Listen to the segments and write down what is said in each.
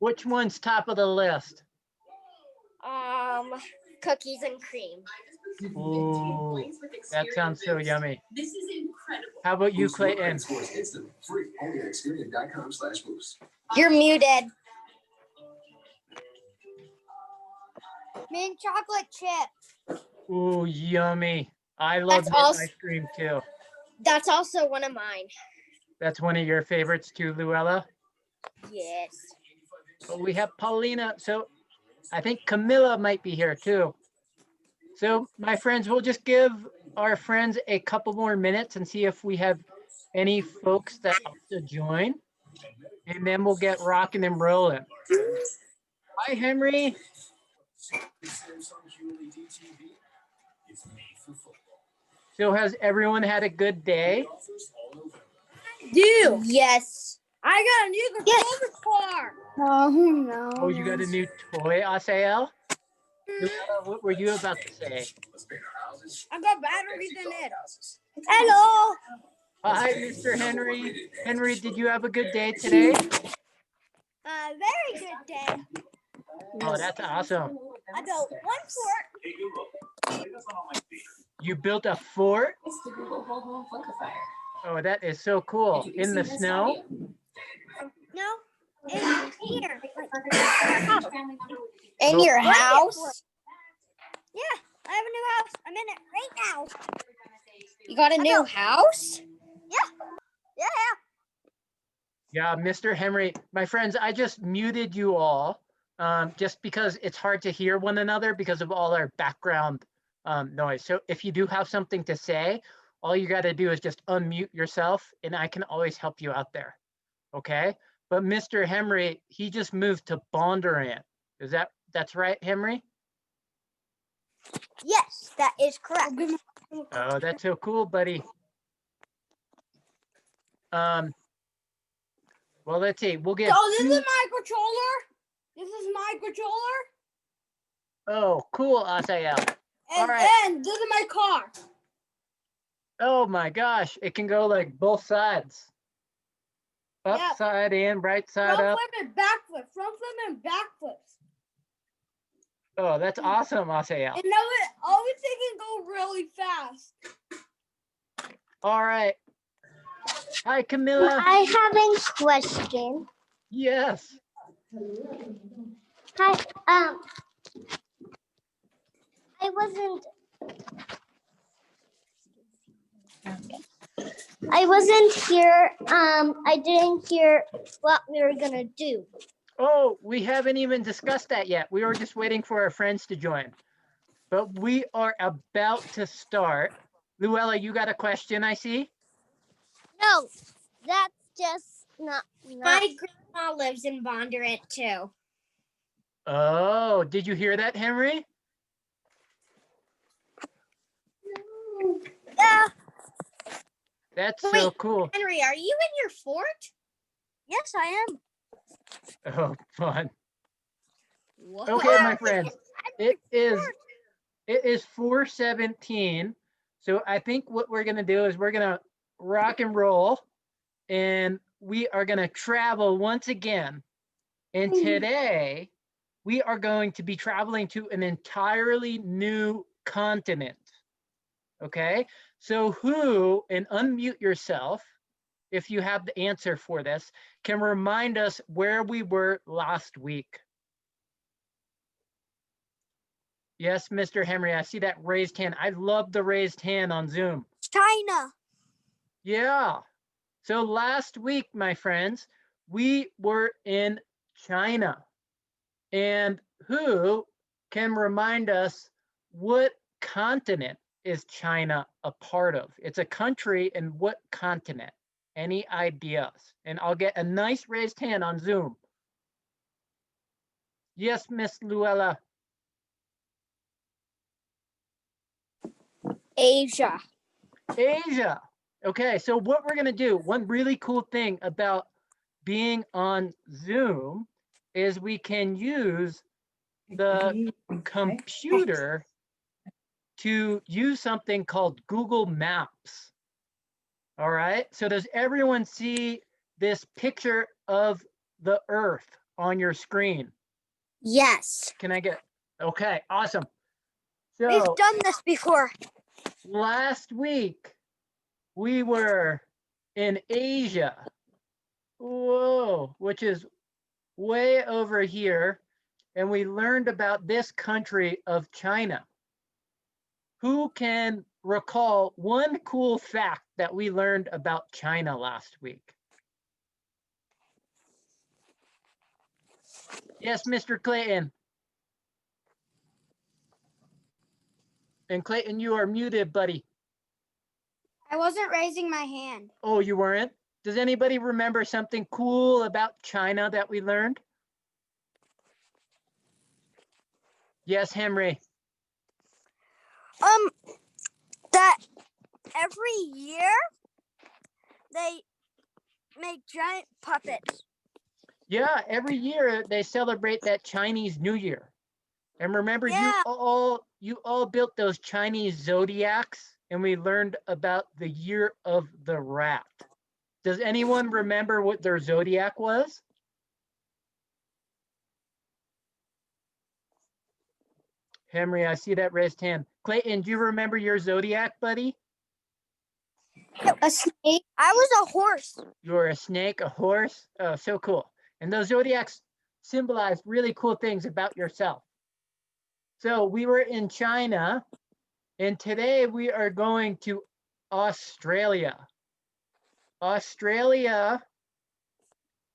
Which one's top of the list? Cookies and cream. Ooh, that sounds so yummy. How about you, Clayton? You're muted. Mint chocolate chip. Ooh, yummy. I love mint ice cream too. That's also one of mine. That's one of your favorites too, Luella? Yes. But we have Paulina, so I think Camilla might be here too. So my friends, we'll just give our friends a couple more minutes and see if we have any folks that also join. And then we'll get rocking and rolling. Hi, Henry. So has everyone had a good day? Do. Yes. I got a new controller car. Oh, no. Oh, you got a new toy, Asael? What were you about to say? I got batteries in it. Hello. Hi, Mr. Henry. Henry, did you have a good day today? Very good day. Oh, that's awesome. I built one fort. You built a fort? Oh, that is so cool. In the snow? No, in here. In your house? Yeah, I have a new house. I'm in it right now. You got a new house? Yeah. Yeah, Mr. Henry, my friends, I just muted you all just because it's hard to hear one another because of all our background noise. So if you do have something to say, all you got to do is just unmute yourself and I can always help you out there. Okay. But Mr. Henry, he just moved to Bondurant. That's right, Henry? Yes, that is correct. Oh, that's so cool, buddy. Well, let's see. We'll get. Oh, this is my controller. This is my controller. Oh, cool, Asael. And, and this is my car. Oh my gosh, it can go like both sides. Upside in, right side front up. Flip and back flip. Front flip and back flips. Oh, that's awesome, Asael. And now it always can go really fast. All right. Hi, Camilla. I have a question. Yes. Hi. I wasn't here. I didn't hear what we were gonna do. Oh, we haven't even discussed that yet. We were just waiting for our friends to join. But we are about to start. Luella, you got a question, I see? No, that's just not. My grandma lives in Bondurant too. Oh, did you hear that, Henry? Yeah. That's so cool. Henry, are you in your fort? Yes, I am. Oh, fun. What? Okay, my friends, it is 4:17. So I think what we're gonna do is we're gonna rock and roll and we are gonna travel once again. And today we are going to be traveling to an entirely new continent. Okay, so who, and unmute yourself if you have the answer for this, can remind us where we were last week? Yes, Mr. Henry, I see that raised hand. I love the raised hand on Zoom. China. Yeah. So last week, my friends, we were in China. And who can remind us what continent is China a part of? It's a country in what continent? Any ideas? And I'll get a nice raised hand on Zoom. Yes, Miss Luella. Asia. Asia. Okay, so what we're gonna do, one really cool thing about being on Zoom is we can use the computer to use something called Google Maps. All right, so does everyone see this picture of the Earth on your screen? Yes. Can I get, okay, awesome. We've So done this before. last week, we were in Asia. Whoa, which is way over here. And we learned about this country of China. Who can recall one cool fact that we learned about China last week? Yes, Mr. Clayton. And Clayton, you are muted, buddy. I wasn't raising my hand. Oh, you weren't? Does anybody remember something cool about China that we learned? Yes, Henry. That every year they make giant puppets. Yeah, every year they celebrate that Chinese New Year. And remember, Yeah. you all built those Chinese zodiacs, and we learned about the year of the rat. Does anyone remember what their zodiac was? Henry, I see that raised hand. Clayton, do you remember your zodiac, buddy? A snake. I was a horse. You were a snake, a horse. Oh, so cool. And those zodiacs symbolize really cool things about yourself. So we were in China, and today we are going to Australia. Australia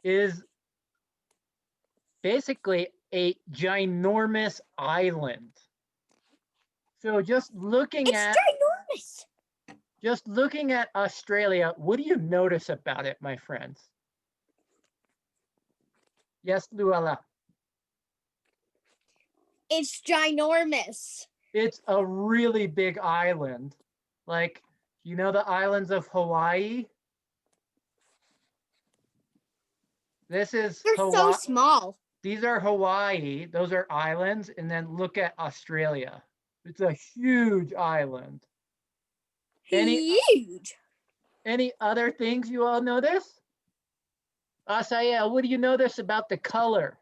is basically a ginormous island. So just looking ginormous. Just looking at Australia, what do you notice about it, my friends? Yes, Luella. It's ginormous. It's a really big island. Like, you know the islands of Hawaii? This is They're so small. These are Hawaii. Those are islands. And then look at Australia. It's a huge island. Huge. Any other things you all notice? Asael, what do you notice about the color?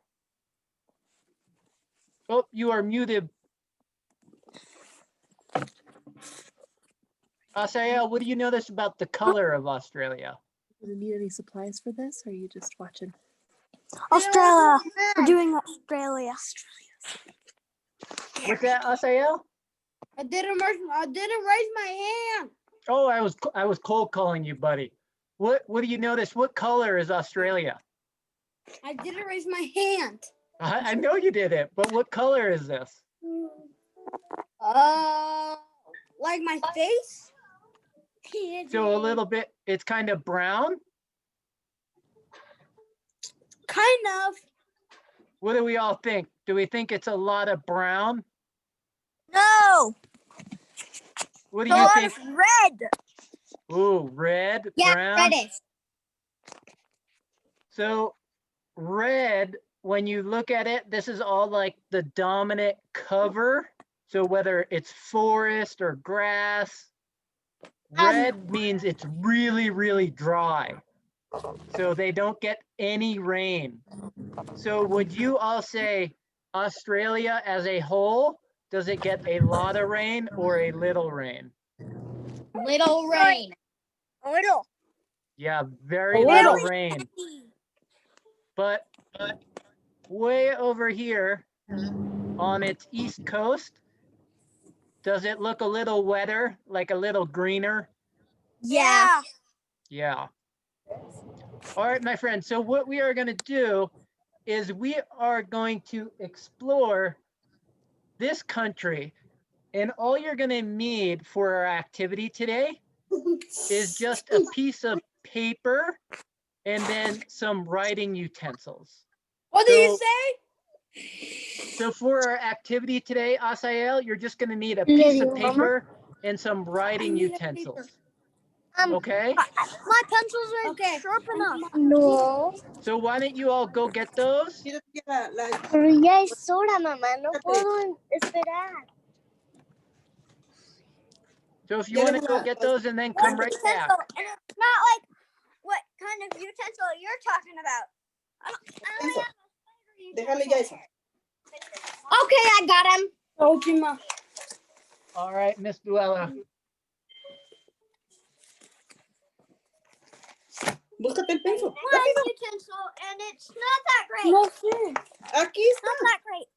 Oh, you are muted. Asael, what do you notice about the color of Australia? Do you need any supplies for this, or are you just watching? Australia. We're doing Australia. What's that, Asael? I didn't raise my hand. Oh, I was cold calling you, buddy. What do you notice? What color is Australia? I didn't raise my hand. I know you didn't, but what color is this? Like my face? So a little bit, it's kind of brown? Kind of. What do we all think? Do we think it's a lot of brown? No. What do you think? Red. Ooh, red, Yeah, brown. reddish. So red, when you look at it, this is all like the dominant cover. So whether it's forest or grass, red means it's really, really dry. So they don't get any rain. So would you all say Australia as a whole, does it get a lot of rain or a little rain? Little rain. Little. Yeah, very little rain. But way over here on its east coast, does it look a little wetter, like a little greener? Yeah. Yeah. All right, my friends. So what we are going to do is we are going to explore this country, and all you're going to need for our activity today is just a piece of paper and then some writing utensils. What do you say? So for our activity today, Asael, you're just going to need a piece of paper and some writing utensils. Okay? My pencils are sharp enough. No. So why don't you all go get those? Pero ya es hora, mamá. No puedo esperar. So if you want to go get those and then come right back. And it's not like what kind of utensil you're talking about. I only have a Déjale ya eso. Okay, I got him. Última. All right, Miss Luella. Búscate el pencil. One utensil, and it's not that great. No sé. Aquí está. Not that great.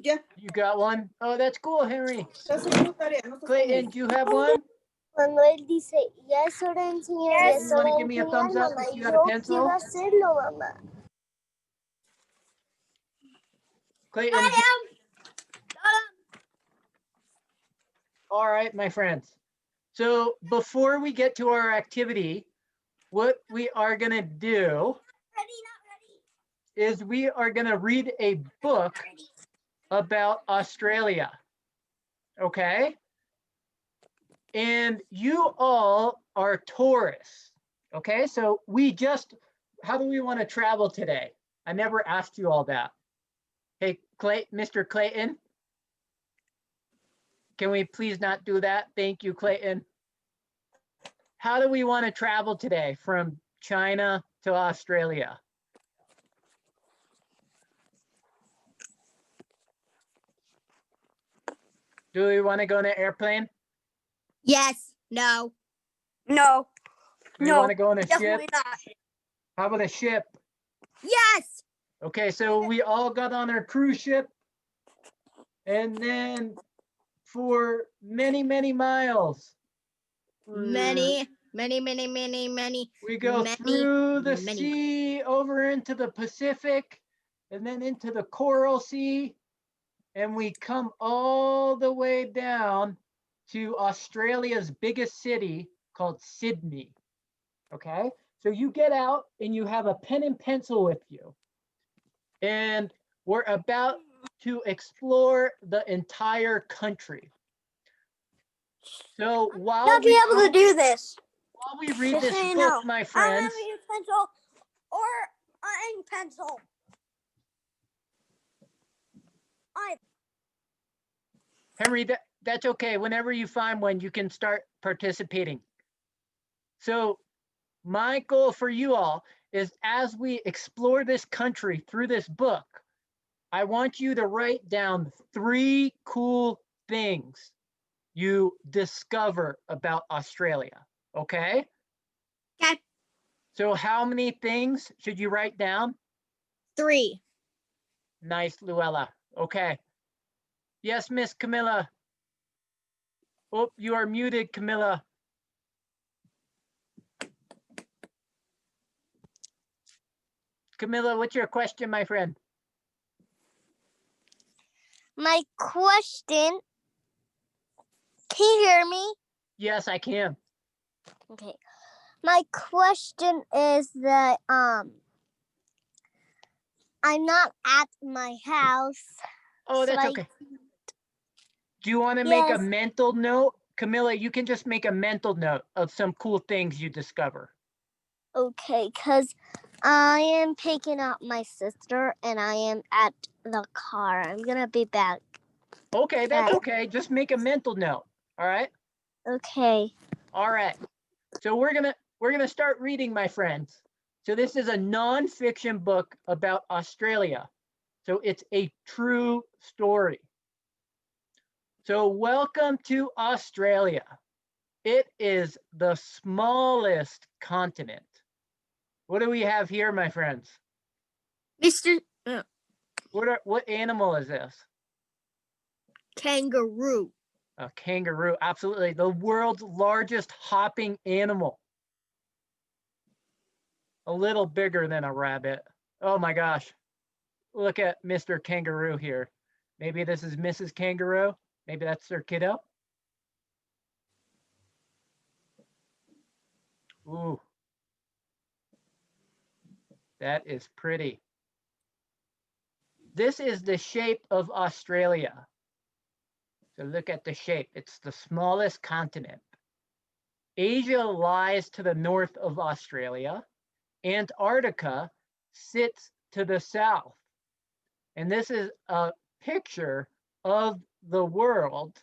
Ya. You got one? Oh, that's cool, Henry. Está haciendo tarea. No te Clayton, do you have one? Manuel dice, ya es hora de enseñar, ya es You want hora to de give me a enseñar, thumbs up mamá. if you got Yo a quiero pencil? hacerlo, mamá. Clayton. Got him. All right, my friends. So before we get to our activity, what we are going to do is we are going to read a book about Australia. Okay? And you all are tourists. Okay? So how do we want to travel today? I never asked you all that. Hey, Mr. Clayton, can we please not do that? Thank you, Clayton. How do we want to travel today from China to Australia? Do we want to go in an airplane? Yes. No. No. Do we want to go in a ship? not. How about a ship? Yes. Okay, so we all got on our cruise ship, and then for many, many miles, Many. we go many, through the many. sea over into the Pacific, and then into the Coral Sea, and we come all the way down to Australia's biggest city called Sydney. Okay, so you get out and you have a pen and pencil with you, and we're about to explore the entire country. So while Not be able to do this. while we read Just this so book, you know, my I don't friends, have a pencil or an ink pencil. Henry, that's okay. Whenever you find one, you can start participating. So my goal for you all is, as we explore this country through this book, I want you to write down 3 cool things you discover about Australia, okay? Okay. So how many things should you write down? 3. Nice, Luella. Okay. Yes, Miss Camilla. Oh, you are muted, Camilla. Camilla, what's your question, my friend? My question, can you hear me? Yes, I can. Okay. My question is that I'm not at my house. Oh, that's So okay. Do you want to make a Yes. mental note? Camilla, you can just make a mental note of some cool things you discover. Okay, because I am picking up my sister and I am at the car. I'm gonna be back. Okay, that's Right. okay. Just make a mental note. All right. Okay. All right. So we're gonna start reading, my friends. So this is a nonfiction book about Australia. So it's a true story. So welcome to Australia. It is the smallest continent. What do we have here, my friends? Mr. What animal is this? Kangaroo. A kangaroo, absolutely. The world's largest hopping animal. A little bigger than a rabbit. Oh my gosh. Look at Mr. Kangaroo here. Maybe this is Mrs. Kangaroo. Maybe that's their kiddo. Ooh. That is pretty. This is the shape of Australia. So look at the shape. It's the smallest continent. Asia lies to the north of Australia. Antarctica sits to the south. And this is a picture of the world.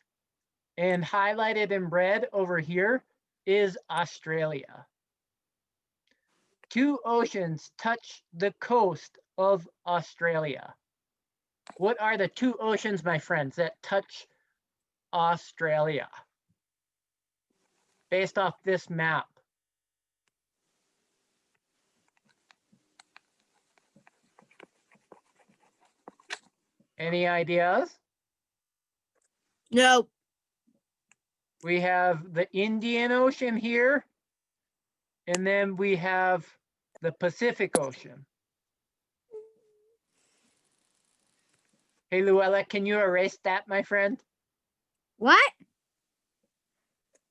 And highlighted in red over here is Australia. 2 oceans touch the coast of Australia. What are the two oceans, my friends, that touch Australia? Based off this map. Any ideas? Nope. We have the Indian Ocean here, and then we have the Pacific Ocean. Hey, Luella, can you erase that, my friend? What?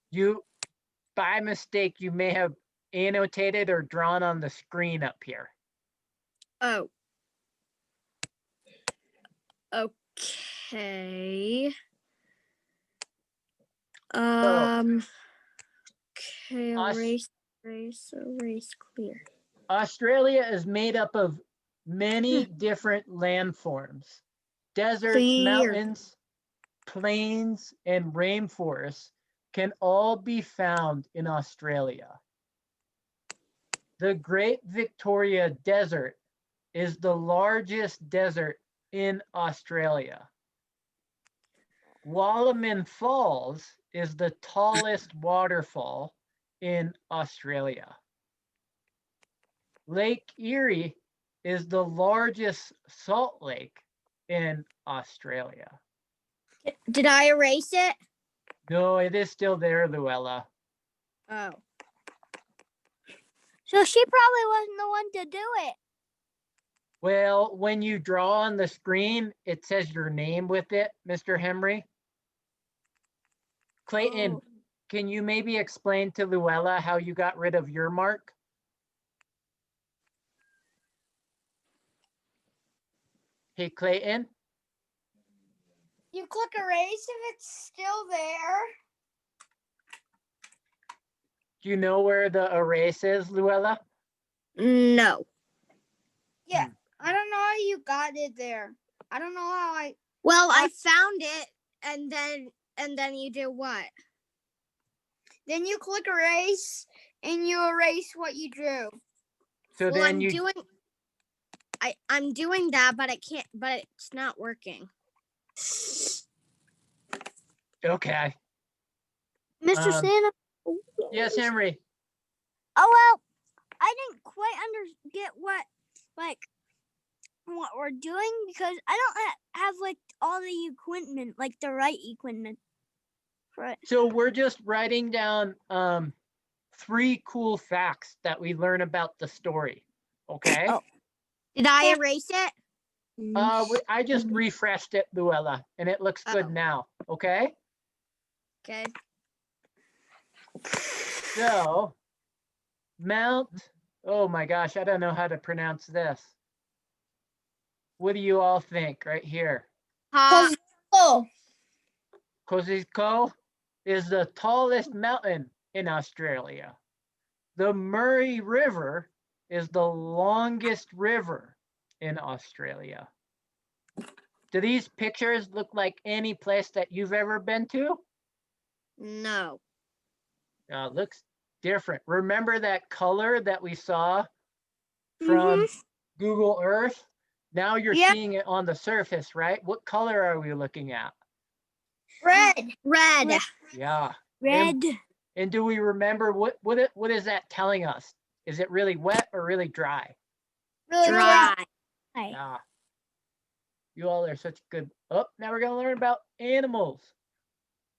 You, by mistake, you may have annotated or drawn on the screen up here. Oh. Okay. Okay, erase, clear. Australia is made up of many different landforms. Deserts, Clear. mountains, plains, and rainforests can all be found in Australia. The Great Victoria Desert is the largest desert in Australia. Wallaman Falls is the tallest waterfall in Australia. Lake Erie is the largest salt lake in Australia. Did I erase it? No, it is still there, Luella. Oh. So she probably wasn't the one to do it. Well, when you draw on the screen, it says your name with it, Mr. Henry. Clayton, Oh. can you maybe explain to Luella how you got rid of your mark? Hey, Clayton, You click erase if it's still there. do you know where the erase is, Luella? No. Yeah, I don't know how you got it there. I don't know how I. Well, I found it, and then you do what? Then you click erase, and you erase what you drew. So Well, then I'm doing that, but I can't. But it's not working. Okay. Mr. Santa. Yes, Henry. Oh well, I didn't quite get what we're doing because I don't have like all the equipment, like the right equipment for it. So we're just writing down 3 cool facts that we learn about the story. Okay. Oh. Did I erase it? I just refreshed it, Luella, and it looks good now. Okay. Okay. So Mount, oh my gosh, I don't know how to pronounce this. What do you all think right here? Kosciuszko is the tallest mountain in Australia. The Murray River is the longest river in Australia. Do these pictures look like any place that you've ever been to? No. Looks different. Remember that color that we saw from Google Earth? Now you're seeing it on the surface, right? What color are we looking at? Red. Yeah. Red. And do we remember what is that telling us? Is it really wet or really dry? Dry. Yeah. You all are such good. Oh, now we're going to learn about animals.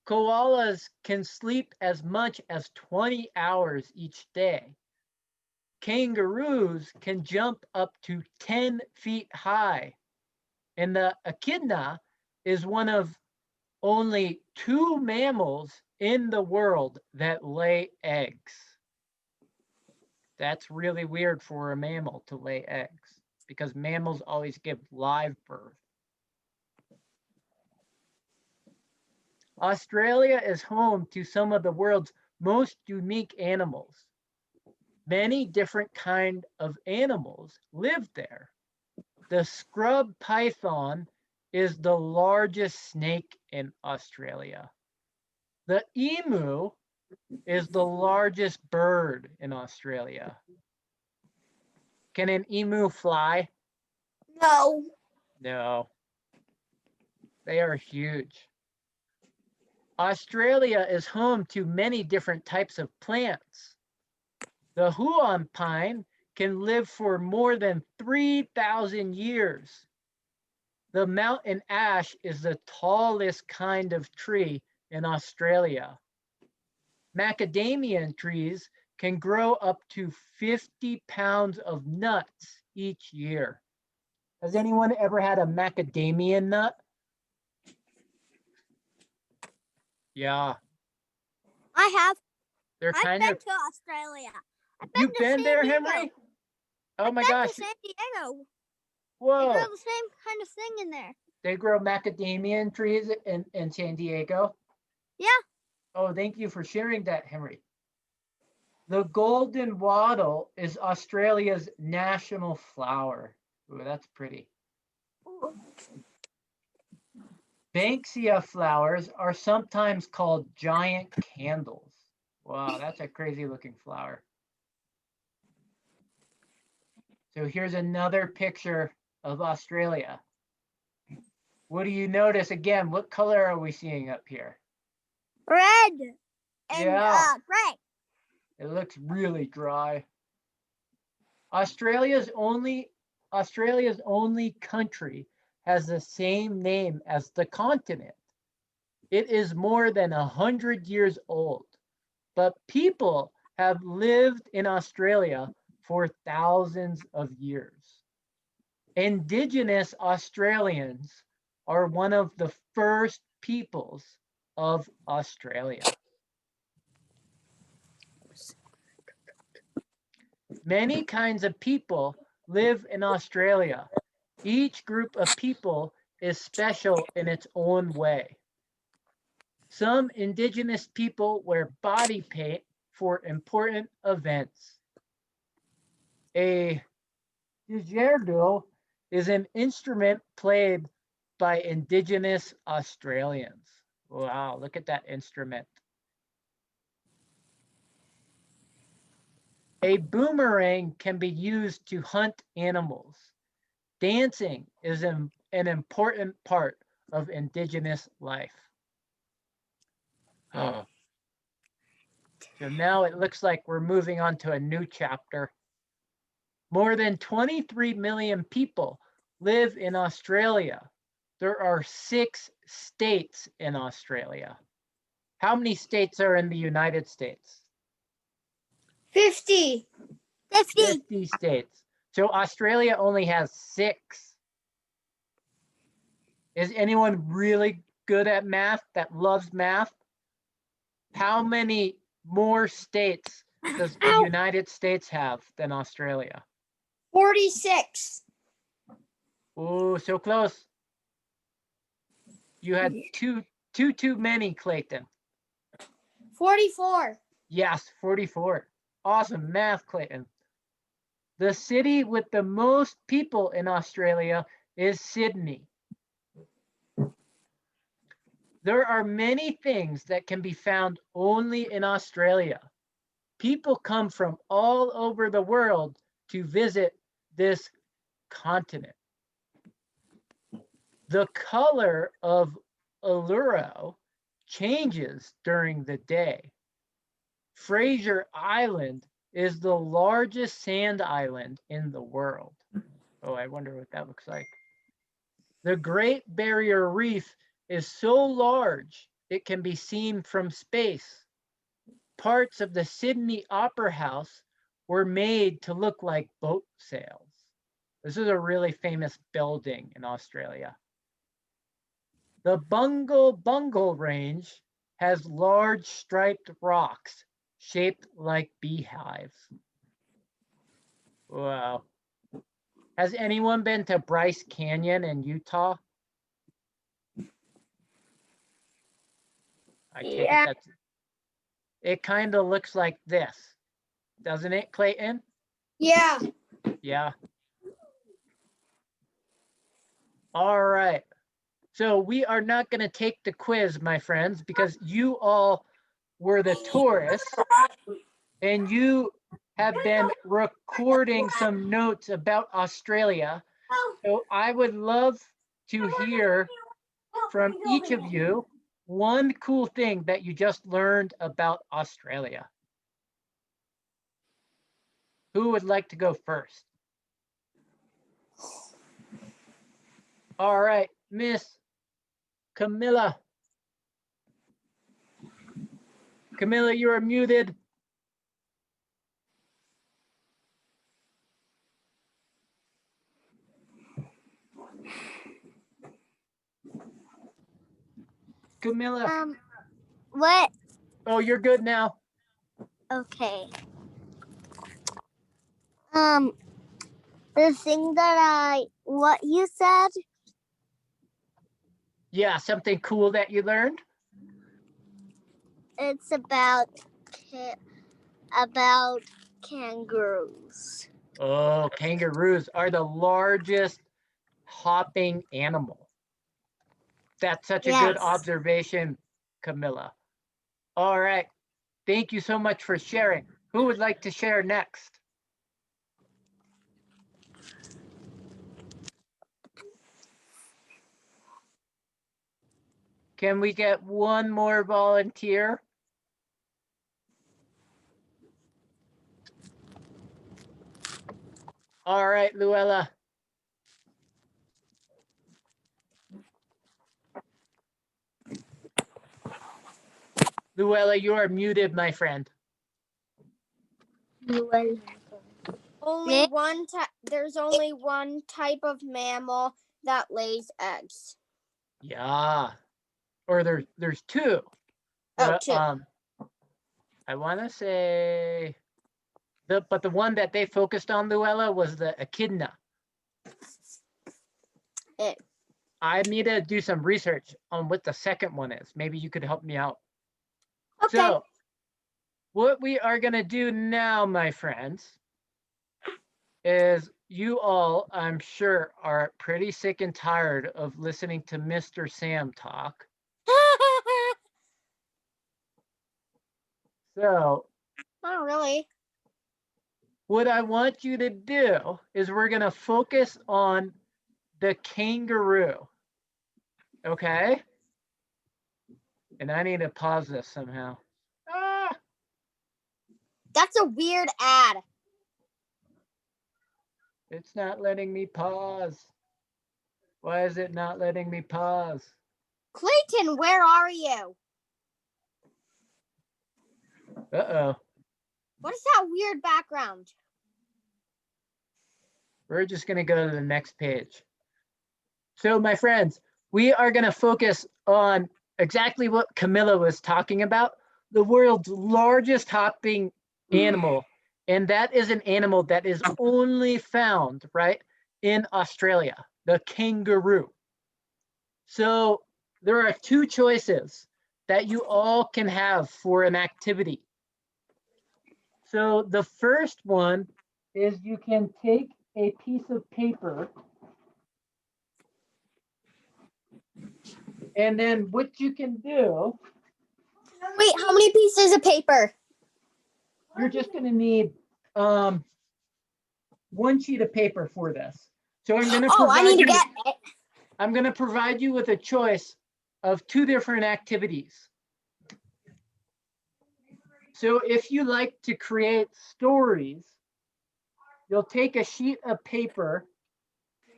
Koalas can sleep as much as 20 hours each day. Kangaroos can jump up to 10 feet high. And the echidna is one of only 2 mammals in the world that lay eggs. That's really weird for a mammal to lay eggs because mammals always give live birth. Australia is home to some of the world's most unique animals. Many different kinds of animals live there. The scrub python is the largest snake in Australia. The emu is the largest bird in Australia. Can an emu fly? No. No. They are huge. Australia is home to many different types of plants. The Huon pine can live for more than 3,000 years. The mountain ash is the tallest kind of tree in Australia. Macadamia trees can grow up to 50 pounds of nuts each year. Has anyone ever had a macadamia nut? Yeah, I have. they're I've kind been of. to Australia. I've You've to been San there, Diego. Henry? Oh I've my been gosh. to San Diego. They Whoa. grow the same kind of thing in there. They grow macadamia trees in San Diego? Yeah. Oh, thank you for sharing that, Henry. The golden wattle is Australia's national flower. Ooh, that's pretty. Banksia flowers are sometimes called giant candles. Wow, that's a crazy looking flower. So here's another picture of Australia. What do you notice again? What color are we seeing up here? Red and Yeah. gray. It looks really dry. Australia's only country has the same name as the continent. It is more than 100 years old, but people have lived in Australia for thousands of years. Indigenous Australians are one of the first peoples of Australia. Many kinds of people live in Australia. Each group of people is special in its own way. Some Indigenous people wear body paint for important events. A didgeridoo is an instrument played by Indigenous Australians. Wow, look at that instrument. A boomerang can be used to hunt animals. Dancing is an important part of Indigenous life. Oh. So now it looks like we're moving on to a new chapter. More than 23 million people live in Australia. There are 6 states in Australia. How many states are in the United States? 50. 50 states. So Australia only has 6. Is anyone really good at math, that loves math? How many more states does the United States have than Australia? 46. Oh, so close. You had too many, Clayton. 44. Yes, 44. Awesome math, Clayton. The city with the most people in Australia is Sydney. There are many things that can be found only in Australia. People come from all over the world to visit this continent. The color of Uluru changes during the day. Fraser Island is the largest sand island in the world. Oh, I wonder what that looks like. The Great Barrier Reef is so large it can be seen from space. Parts of the Sydney Opera House were made to look like boat sails. This is a really famous building in Australia. The Bungle Range has large striped rocks shaped like beehives. Wow. Has anyone been to Bryce Canyon in Utah? I take Yeah. it kind of looks like this, doesn't it, Clayton? Yeah. Yeah. All right. So we are not going to take the quiz, my friends, because you all were the tourists and you have been recording some notes about Australia. So I would love to hear from each of you one cool thing that you just learned about Australia. Who would like to go first? All right, Miss Camilla. Camilla, you are muted. Camilla. What? Oh, you're good now. Okay. The thing that what you said? Yeah, something cool that you learned? It's about kangaroos. Oh, kangaroos are the largest hopping animal. That's such a good Yes. observation, Camilla. All right. Thank you so much for sharing. Who would like to share next? Can we get one more volunteer? All right, Luella. Luella, you are muted, my friend. Only one there's only one type of mammal that lays eggs. Yeah. Or there's two. Oh, two. I want to say but the one that they focused on, Luella, was the echidna. I need to do some research on what the second one is. Maybe you could help me out. Okay. So, what we are going to do now, my friends, is you all, I'm sure, are pretty sick and tired of listening to Mr. Sam talk. So, Not really. what I want you to do is we're going to focus on the kangaroo. Okay? And I need to pause this somehow. Ah! That's a weird ad. It's not letting me pause. Why is it not letting me pause? Clayton, where are you? Uh-oh. What is that weird background? We're just going to go to the next page. So, my friends, we are going to focus on exactly what Camilla was talking about, the world's largest hopping animal. And that is an animal that is only found, right, in Australia, the kangaroo. So, there are two choices that you all can have for an activity. So, the first one is you can take a piece of paper, and then what you can do, Wait, how many pieces of paper? you're just going to need one sheet of paper for this. So I'm going to I need to get it. I'm going to provide you with a choice of two different activities. So if you like to create stories, you'll take a sheet of paper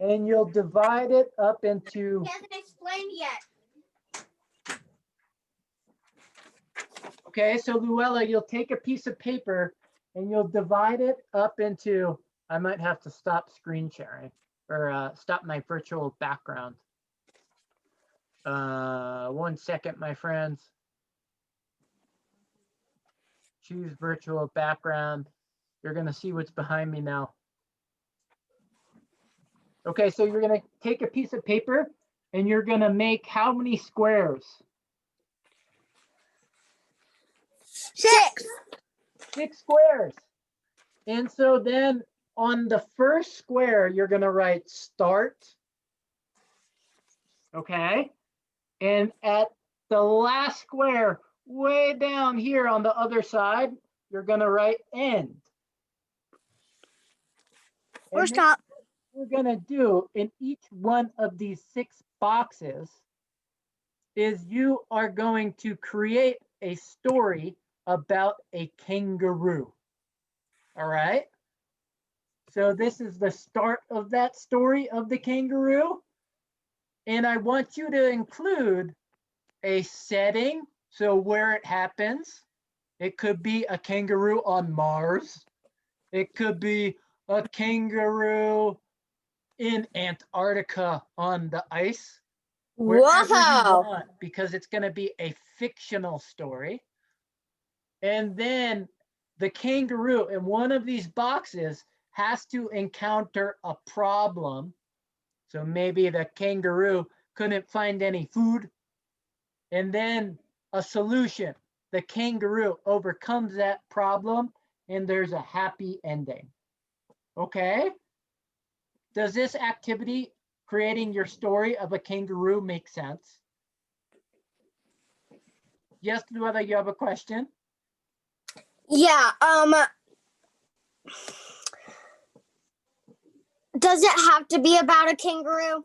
and you'll divide it up into. He hasn't explained yet. Okay, so Luella, you'll take a piece of paper and you'll divide it up into, I might have to stop screen sharing or stop my virtual background. 1 second, my friends. Choose virtual background. You're gonna see what's behind me now. Okay, so you're gonna take a piece of paper and you're gonna make how many squares? 6. 6 squares. And so then on the first square, you're gonna write start. Okay. And at the last square, way down here on the other side, you're gonna write end. Or stop. What we're gonna do in each one of these 6 boxes is you are going to create a story about a kangaroo. All right. So this is the start of that story of the kangaroo. And I want you to include a setting. So where it happens, it could be a kangaroo on Mars. It could be a kangaroo in Antarctica on the ice. Wherever you want, because it's going to be a fictional story. And then the kangaroo in one of these boxes has to encounter a problem. So maybe the kangaroo couldn't find any food. And then a solution. The kangaroo overcomes that problem and there's a happy ending. Okay? Does this activity, creating your story of a kangaroo, make sense? Yes, Luella, you have a question? Yeah. Does it have to be about a kangaroo?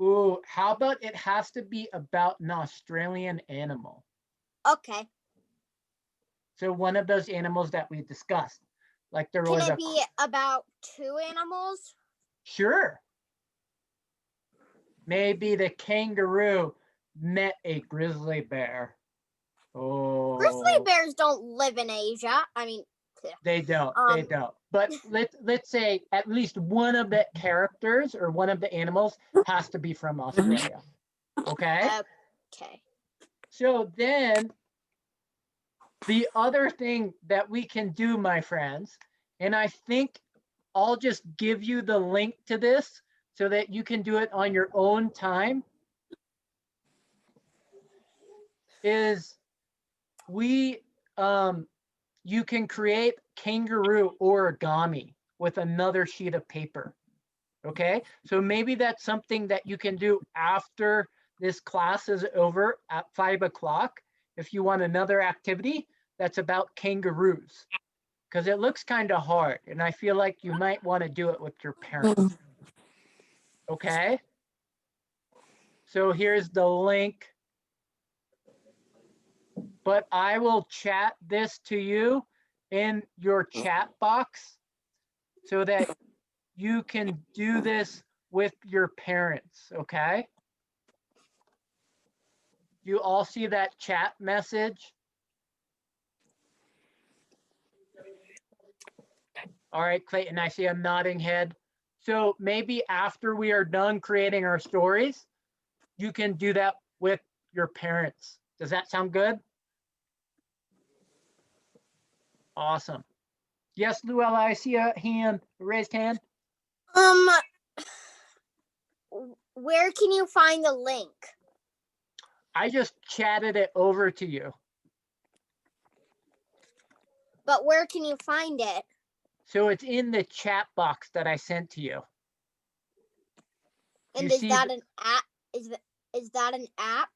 Ooh, how about it has to be about an Australian animal? Okay. So one of those animals that we discussed, like there Can was it be about two animals? Sure. Maybe the kangaroo met a grizzly bear. Oh. Grizzly bears don't live in Asia. I mean, They don't. They don't. But let's say at least one of the characters or one of the animals has to be from Australia. Okay. Okay. So then the other thing that we can do, my friends, and I think I'll just give you the link to this so that you can do it on your own time, is you can create kangaroo origami with another sheet of paper. Okay, so maybe that's something that you can do after this class is over at 5 o'clock if you want another activity that's about kangaroos, because it looks kind of hard and I feel like you might want to do it with your parents. Okay, so here's the link, but I will chat this to you in your chat box so that you can do this with your parents, okay? You all see that chat message? All right, Clayton, I see a nodding head. So maybe after we are done creating our stories, you can do that with your parents. Does that sound good? Awesome. Yes, Luella, I see a hand, a raised hand. Where can you find the link? I just chatted it over to you. But where can you find it? So it's in the chat box that I sent to you. And is that an app? Is that an app?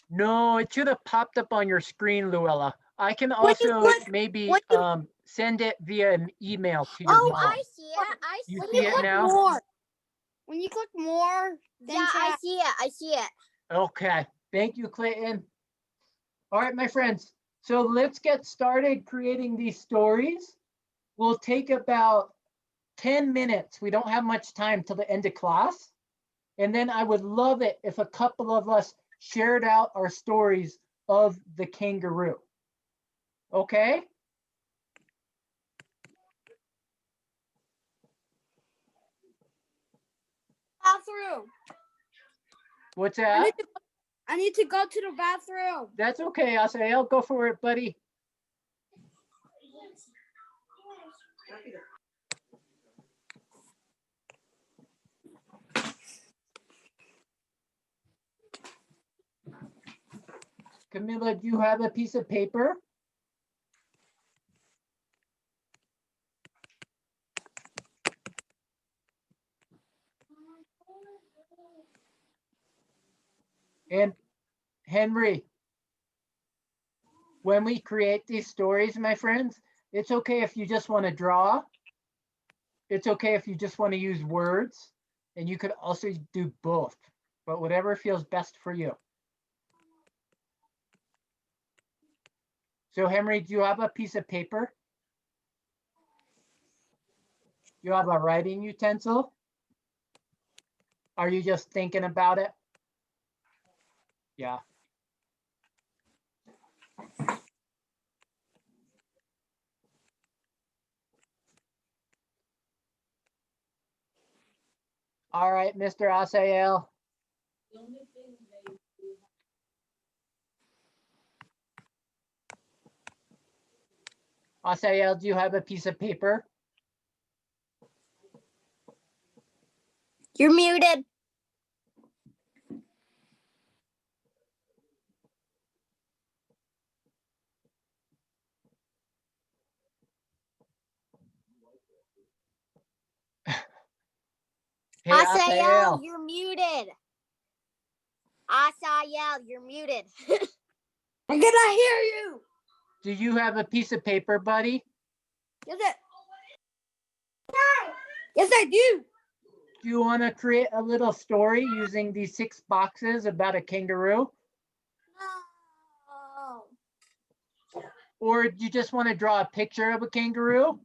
No, it should have popped up on your screen, Luella. I can also maybe send it via an email to your mom. I see it. You see it now? More. When you click more, yeah, I see it. I see it. Okay. Thank you, Clayton. All right, my friends. So let's get started creating these stories. We'll take about 10 minutes. We don't have much time till the end of class. And then I would love it if a couple of us shared out our stories of the kangaroo. Okay? Bathroom. What's that? I need to go to the bathroom. That's okay, Asael. Go for it, buddy. Camilla, do you have a piece of paper? And Henry, when we create these stories, my friends, it's okay if you just want to draw. It's okay if you just want to use words, and you could also do both, but whatever feels best for you. So Henry, do you have a piece of paper? You have a writing utensil? Are you just thinking about it? Yeah. All right, Mr. Asael. Asael, do you have a piece of paper? You're muted. Hey, Asael, Asael. you're muted. Asael, you're muted. I cannot hear you. Do you have a piece of paper, buddy? Yes, yes, I do. Do you want to create a little story using these 6 boxes about a kangaroo? No. Or do you just want to draw a picture of a kangaroo?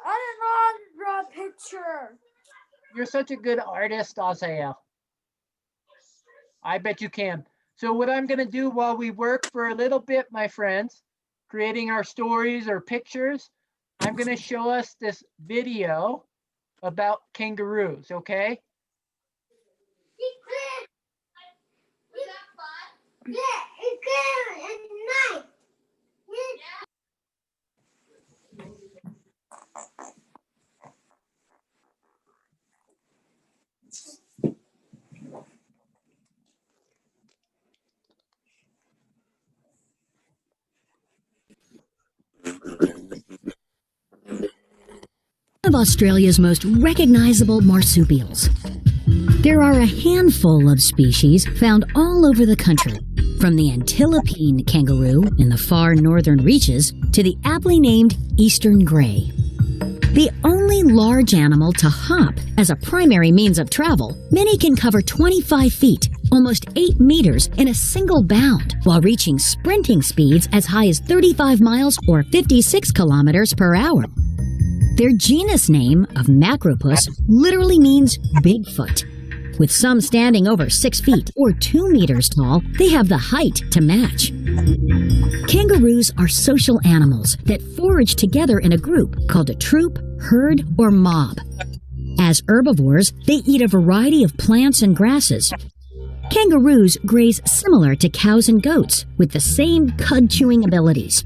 I didn't know how to draw a picture. You're such a good artist, Asael. I bet you can. So what I'm going to do while we work for a little bit, my friends, creating our stories or pictures, I'm going to show us this video about kangaroos, okay? Yeah, it's good and nice. One of Australia's most recognizable marsupials. There are a handful of species found all over the country, from the Antilope kangaroo in the far northern reaches to the aptly named eastern grey. The only large animal to hop as a primary means of travel, many can cover 25 feet, almost 8 meters, in a single bound, while reaching sprinting speeds as high as 35 miles or 56 kilometers per hour. Their genus name of Macropus literally means Bigfoot. With some standing over 6 feet or 2 meters tall, they have the height to match. Kangaroos are social animals that forage together in a group called a troop, herd, or mob. As herbivores, they eat a variety of plants and grasses. Kangaroos graze similar to cows and goats, with the same cud-chewing abilities.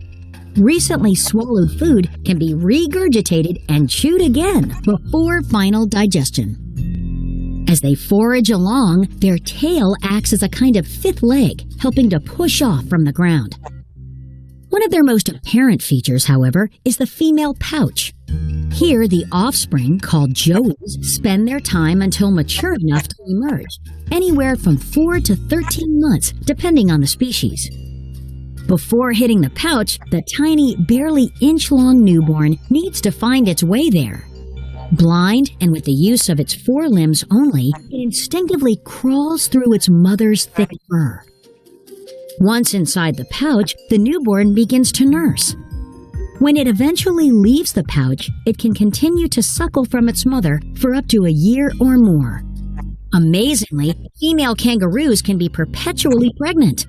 Recently swallowed food can be regurgitated and chewed again before final digestion. As they forage along, their tail acts as a kind of fifth leg, helping to push off from the ground. One of their most apparent features, however, is the female pouch. Here, the offspring, called joeys, spend their time until mature enough to emerge, anywhere from 4 to 13 months, depending on the species. Before hitting the pouch, the tiny, barely inch-long newborn needs to find its way there. Blind and with the use of its forelimbs only, it instinctively crawls through its mother's thick fur. Once inside the pouch, the newborn begins to nurse. When it eventually leaves the pouch, it can continue to suckle from its mother for up to a year or more. Amazingly, female kangaroos can be perpetually pregnant.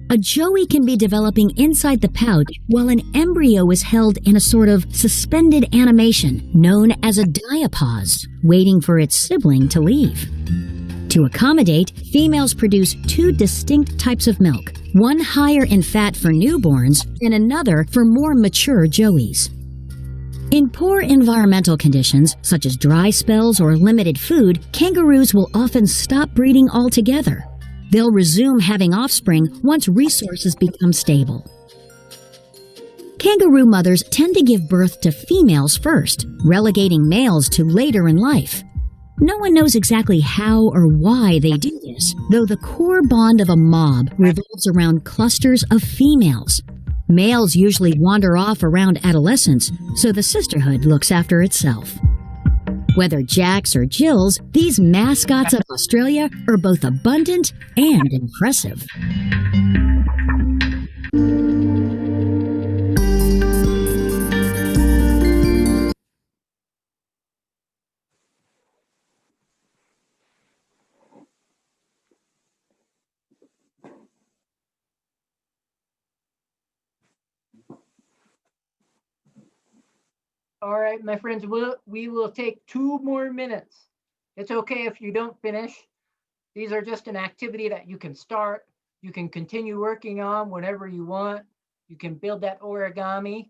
A joey can be developing inside the pouch while an embryo is held in a sort of suspended animation known as a diapause, waiting for its sibling to leave. To accommodate, females produce 2 distinct types of milk, one higher in fat for newborns and another for more mature joeys. In poor environmental conditions, such as dry spells or limited food, kangaroos will often stop breeding altogether. They'll resume having offspring once resources become stable. Kangaroo mothers tend to give birth to females first, relegating males to later in life. No one knows exactly how or why they do this, though the core bond of a mob revolves around clusters of females. Males usually wander off around adolescence, so the sisterhood looks after itself. Whether Jacks or Jills, these mascots of Australia are both abundant and impressive. All right, my friends, we will take 2 more minutes. It's okay if you don't finish. These are just an activity that you can start. You can continue working on whenever you want. You can build that origami.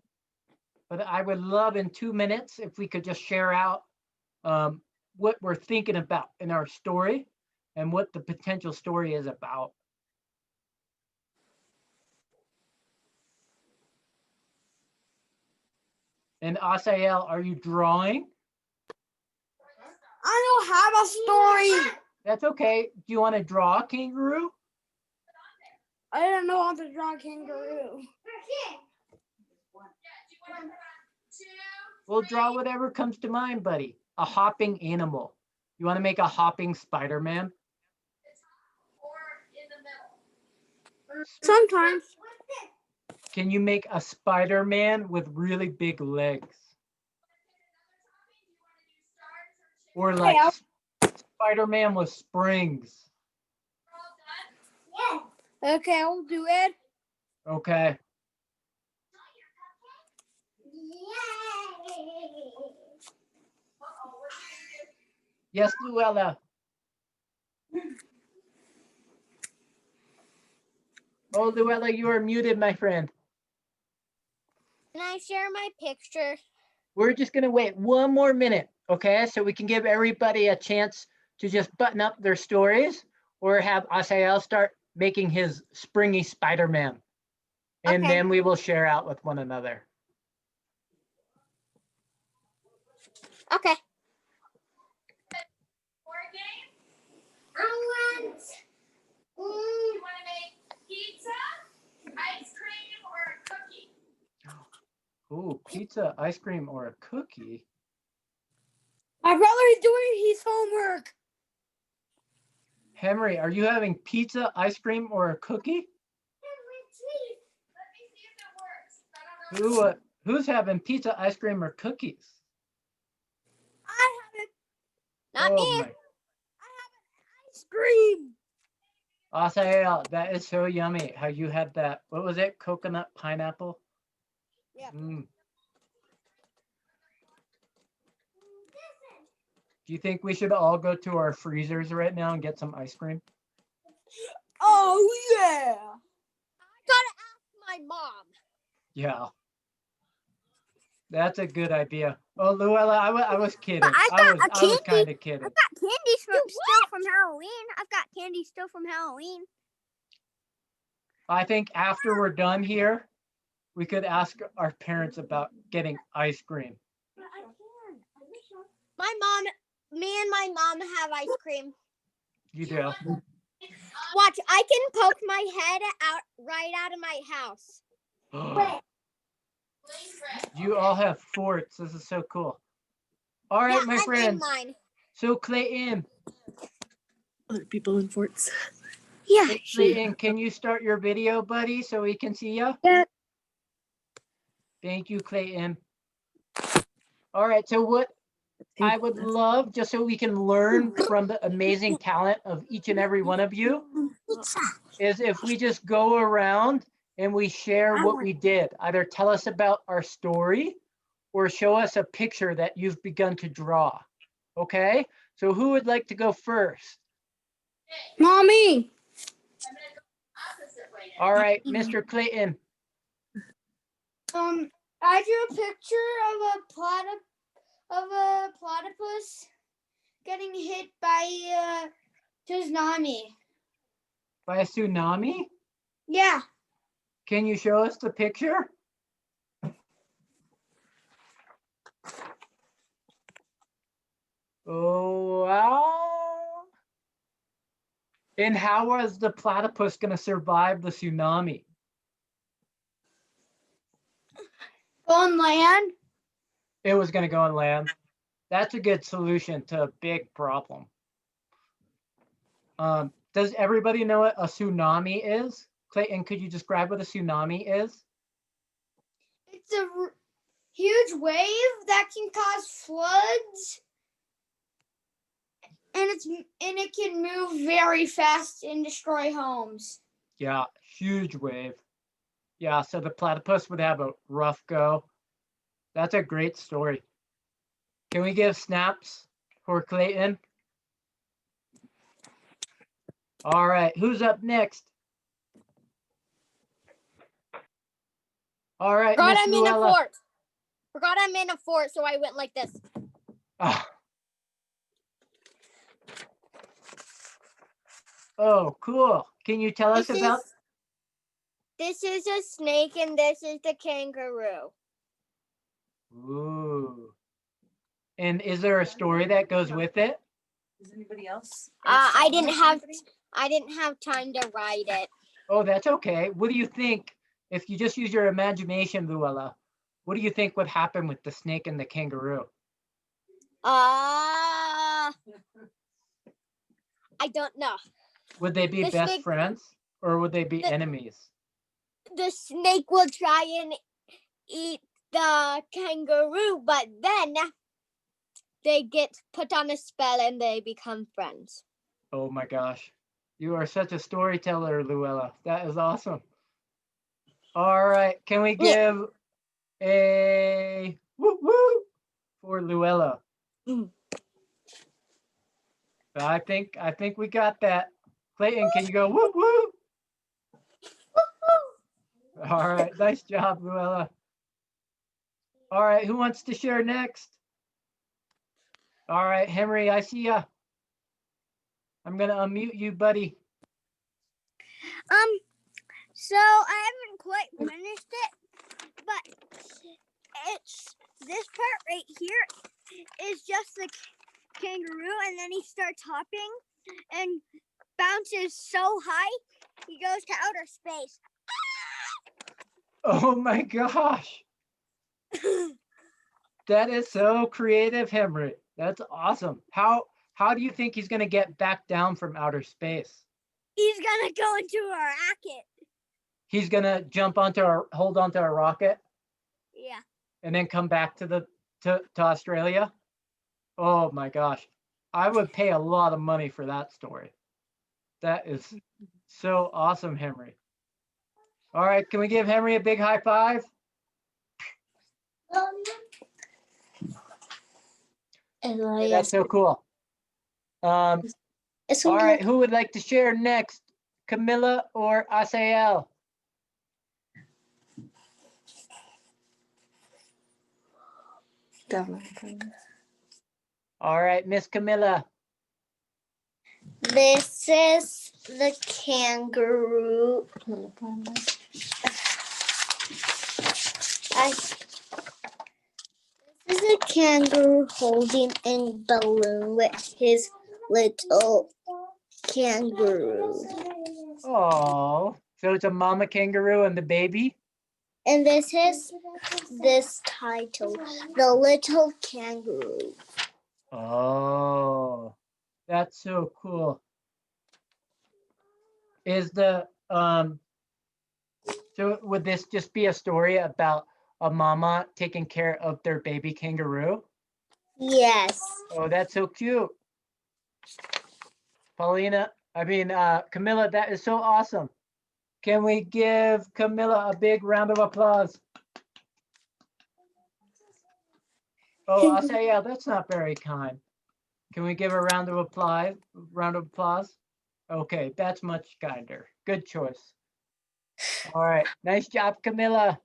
But I would love in 2 minutes if we could just share out what we're thinking about in our story and what the potential story is about. And Asael, are you drawing? I don't have a story. That's okay. Do you want to draw a kangaroo? I don't know how to draw a kangaroo. We'll draw whatever comes to mind, buddy. A hopping animal. You want to make a hopping Spider-Man? Sometimes. Can you make a Spider-Man with really big legs? Or like Spider-Man with springs? Okay, I'll do it. Okay. Yes, Luella. Oh, Luella, you are muted, my friend. Can I share my picture? We're just going to wait 1 more minute, okay? So we can give everybody a chance to just button up their stories or have Asael start making his springy Spider-Man. And Okay. then we will share out with one another. Okay. You want to make pizza, ice cream, or a cookie? Ooh, pizza, ice cream, or a cookie? My brother is doing his homework. Henry, are you having pizza, ice cream, or a cookie? Let me see if it works. I don't know. Who's having pizza, ice cream, or cookies? I have Not Oh me. my. ice cream. Asael, that is so yummy how you had that. What was it? Coconut pineapple? Yeah. Mm. Do you think we should all go to our freezers right now and get some ice cream? Oh yeah. Gotta ask my mom. Yeah. That's a good idea. Oh, Luella, I was kidding. But I I got was a kind of kidding. I've got candy still from Halloween. I've got candy still from Halloween. I think after we're done here, we could ask our parents about getting ice cream. Me and my mom have ice cream. You do. Watch, I can poke my head right out of my house. You all have forts. This is so cool. All right, Yeah, my I'm in friends. mine. So Clayton, Other people in forts. Yeah. Clayton, can you start your video, buddy, so we can see you? Yeah. Thank you, Clayton. All right, so what I would love, just so we can learn from the amazing talent of each and every one of you, is if we just go around and we share what we did. Either tell us about our story or show us a picture that you've begun to draw. Okay? So who would like to go first? Mommy. I'm going to go opposite way. All right, Mr. Clayton. I drew a picture of a platypus getting hit by tsunami. By a tsunami? Yeah. Can you show us the picture? Oh, wow. And how was the platypus going to survive the tsunami? On land. It was going to go on land. That's a good solution to a big problem. Does everybody know what a tsunami is? Clayton, could you describe what a tsunami is? It's a huge wave that can cause floods, and it can move very fast and destroy homes. Yeah, huge wave. Yeah, so the platypus would have a rough go. That's a great story. Can we give snaps for Clayton? All right, who's up next? All right, Forgot Miss I'm in a Luella. fort. Forgot I'm in a fort, so I went like this. Ah. Oh, cool. Can you tell us about? This is a snake and this is the kangaroo. Ooh. And is there a story that goes with it? Does anybody else? I didn't have time to write it. Oh, that's okay. What do you think if you just use your imagination, Luella? What do you think would happen with the snake and the kangaroo? I don't know. Would they be The best snake- friends or would they be the- enemies? The snake will try and eat the kangaroo, but then they get put on a spell and they become friends. Oh my gosh. You are such a storyteller, Luella. That is awesome. All right. Can we give a woo woo for Luella? I think we got that. Clayton, can you go woo woo? All right. Nice job, Luella. All right. Who wants to share next? All right, Henry, I see ya. I'm gonna unmute you, buddy. So I haven't quite finished it, but it's this part right here is just the kangaroo, and then he starts hopping and bounces so high he goes to outer space. Oh my gosh. That is so creative, Henry. That's awesome. How do you think he's gonna get back down from outer space? He's gonna go into a rocket. He's gonna hold onto a rocket Yeah. and then come back to Australia. Oh my gosh. I would pay a lot of money for that story. That is so awesome, Henry. All right, can we give Henry a big high five? That's so cool. All right, who would like to share next? Camilla or Asael? All right, Miss Camilla. This is the kangaroo. This is a kangaroo holding a balloon with his little kangaroo. Oh, so it's a mama kangaroo and the baby? And this is this title, The Little Kangaroo. Oh, that's so cool. So would this just be a story about a mama taking care of their baby kangaroo? Yes. Oh, that's so cute. Camilla, that is so awesome. Can we give Camilla a big round of applause? Oh, I'll say, yeah, that's not very kind. Can we give a round of applause? Okay, that's much kinder. Good choice. All right, nice job, Camilla.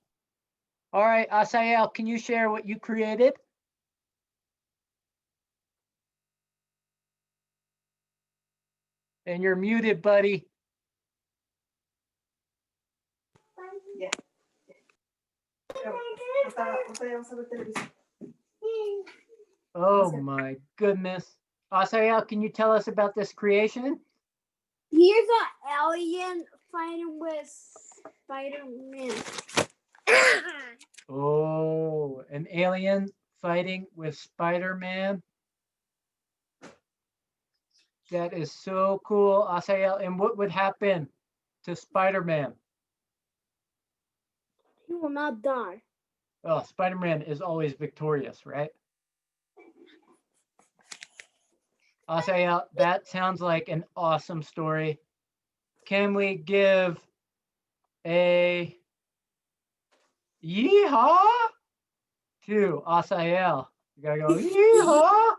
All right, Asael, can you share what you created? And you're muted, buddy. Ya. Oh my goodness. Asael, can you tell us about this creation? Here's an alien fighting with Spider-Man. Oh, an alien fighting with Spider-Man. That is so cool, Asael. And what would happen to Spider-Man? He will not die. Oh, Spider-Man is always victorious, right? Asael, that sounds like an awesome story. Can we give a yeehaw 2, Asael. You gotta go, yeehaw.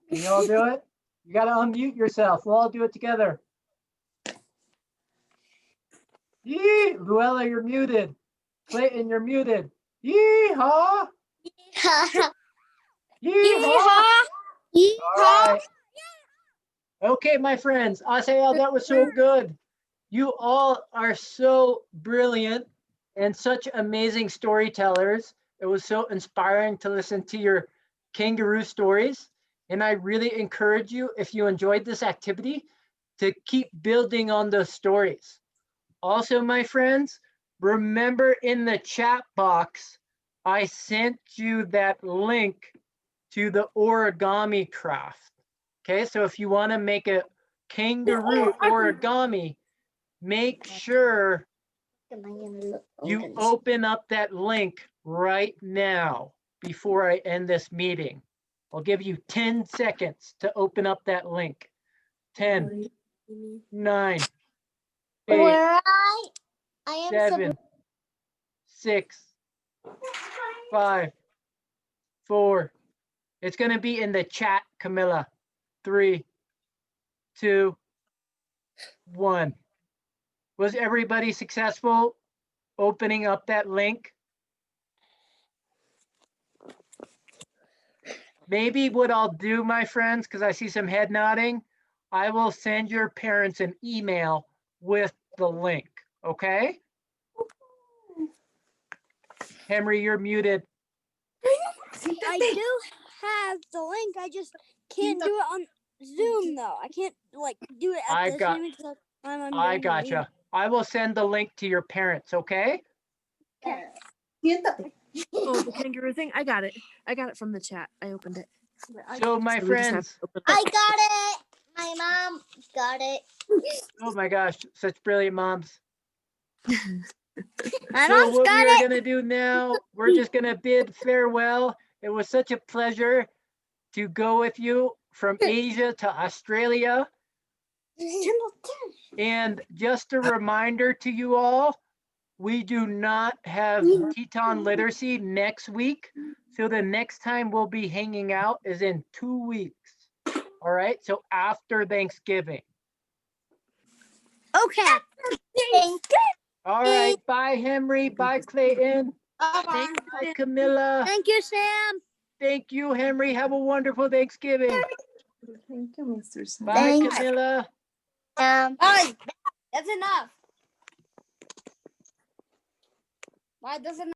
Can you all do it? You gotta unmute yourself. We'll all do it together. Yee! Luella, you're muted. Clayton, you're muted. Yeehaw! Yeehaw! All right. Okay, my friends. Asael, that was so good. You all are so brilliant and such amazing storytellers. It was so inspiring to listen to your kangaroo stories. And I really encourage you, if you enjoyed this activity, to keep building on those stories. Also, my friends, remember in the chat box, I sent you that link to the origami craft. Okay, so if you want to make a kangaroo origami, make sure you open up that link right now before I end this meeting. I'll give you 10 seconds to open up that link. 10, 9, 8, Where I am 7, 6, 5, 4. It's going to be in the chat, Camilla. 3, 2, 1. Was everybody successful opening up that link? Maybe what I'll do, my friends, because I see some head nodding, I will send your parents an email with the link, okay? Henry, you're muted. I do have the link. I just can't do it on Zoom though. I can't like do it at the same time I'm I doing gotcha. I will send the link to your parents, okay? Siéntate. Oh, the kangaroo thing. I got it. I got it from the chat. I opened it. So my So we just have friends, to open I got it. My mom got it. oh my gosh, such brilliant moms. My So mom's what got we are it. gonna do now, we're just gonna bid farewell. It was such a pleasure to go with you from Asia to Australia. And just a reminder to you all, we do not have Teton Literacy next week. So the next time we'll be hanging out is in 2 weeks. All right, so after Thanksgiving. Okay. All right, bye Henry, bye Clayton, bye Camilla. Thank you, Sam. Thank you, Henry. Have a wonderful Thanksgiving. Thank you, Mr. Sam. Bye, Thanks. Camilla. Oh, that's enough. Why doesn't